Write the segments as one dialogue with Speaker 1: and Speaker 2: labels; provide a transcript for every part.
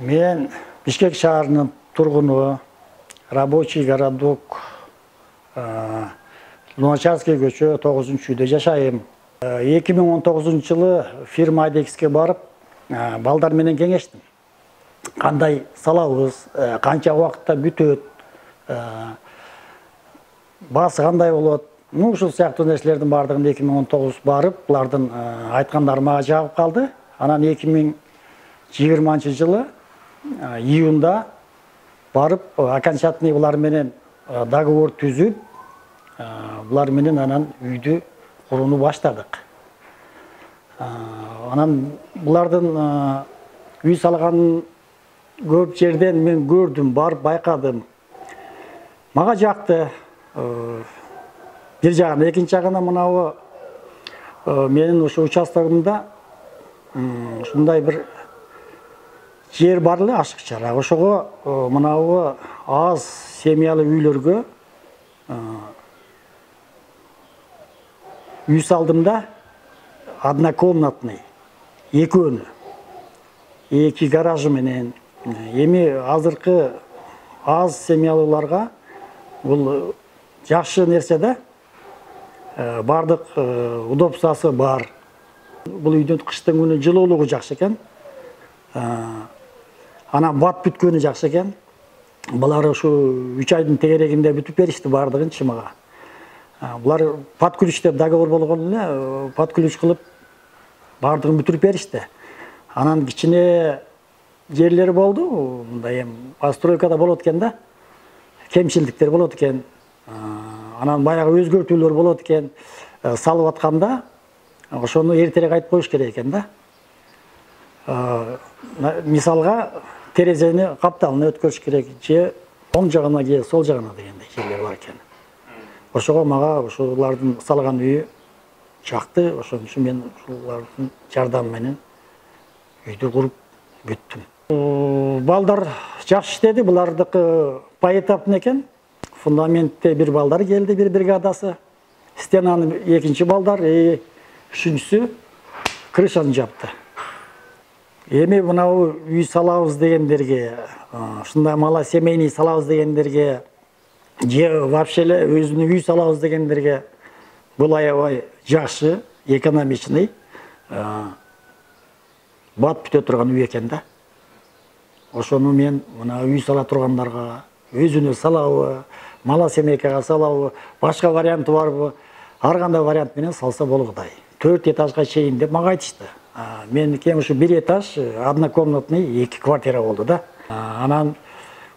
Speaker 1: Мен Бишкек шаарынын тургуну, рабочий городок, Луначарский көчө 9-үйдө жашайм. 2019-жылы фирма Адекске барып, балдар менен кеңештим. Кандай салабыз, канча убакытта бүтөт, басы кандай болот. Ушул сыяктуу нерселердин бардыгын 2019 барып, булардын айткандары мага жагып калды. Анан 2020-жылы июнда барып, окончательный булар менен договор түзүп, булар менен анан үйдү курууну баштадык. Анан булардын үй салганын көп жерден мен көрдүм, барып байкадым. Мага жакты. Бир жагынан, экинчи жагынан мынабу менин ошо участогумда ушундай бир жер бар эле ашыкчараак. Ошого мынабу аз семьялуу үйлөргө үй салдым да, однокомнатный, экөөнү, эки гаражы менен. Эми азыркы аз семьялууларга бул жакшы нерсе да, бардык удобствосу бар. Бул үйдүн кыштын күнү жылуулугу жакшы экен. Анан бат бүткөнү жакшы экен. Булар ушу 3 айдын тегерегинде бүтүп беришти бардыгынчы мага. Булар под ключ деп договор болгон эле, под ключ кылып бардыгын бүтүрүп беришти. Анан кичине жерлери болду, мындай постройкада болот экен да. Кемчилдиктер болот экен. Анан баягы өзгөртүүлөр болот экен. Салып атканда ошону эртерээк айтып коюш керек экен да. Мисалга терезени капталын өткөрүш керек, же оң жагына же сол жагына дегендей жерлер бар экен. Ошого мага ошолардын салган үйү жакты, ошон үчүн мен ушулардын жардамы менен үйдү куруп бүттүм. Балдар жакшы иштеди, булардыкы поэтапный экен. Фундаментте бир балдар келди, бир бригадасы. Стенаны экинчи балдар, үчүнчүсү крышаны жапты. Эми мынау үй салабыз дегендерге, ушундай мала семейный салабыз дегендерге, же вообще эле өзүнүн үй салабыз дегендерге бул аябай жакшы, экономичный, бат бүтө турган үй экен да. Ошону мен мына үй сала тургандарга, өзүнө салабы, мала семейкага салабы, башка варианты барбы, ар кандай вариант менен салса болгудай. 4 этажга чейин деп мага айтышты. Меники ушу 1 этаж, однокомнатный, 2 квартира болду да. Анан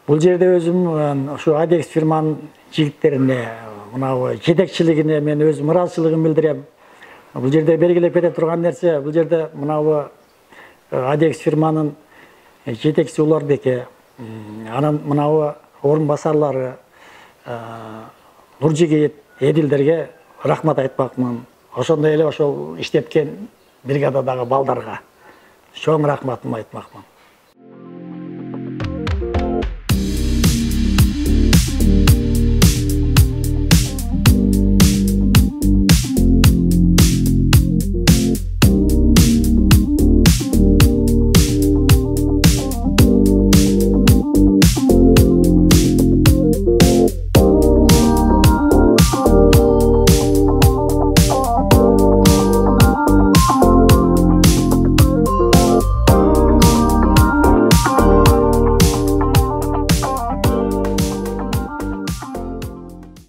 Speaker 1: бул жерде өзүм ушу Адекс фирманын жигиттерине, мына жетекчилигине мен өзүм ыраазычылыгымды билдирем. Бул жерде белгилеп кете турган нерсе, бул жерде мына Адекс фирманын жетекчиси Уларбеке, анан мына орун басарлары Нуржигит, Эдилдерге рахмат айтпакмын. Ошондой эле ошол иштеткен бригададагы балдарга чоң рахматымды айтмакмын.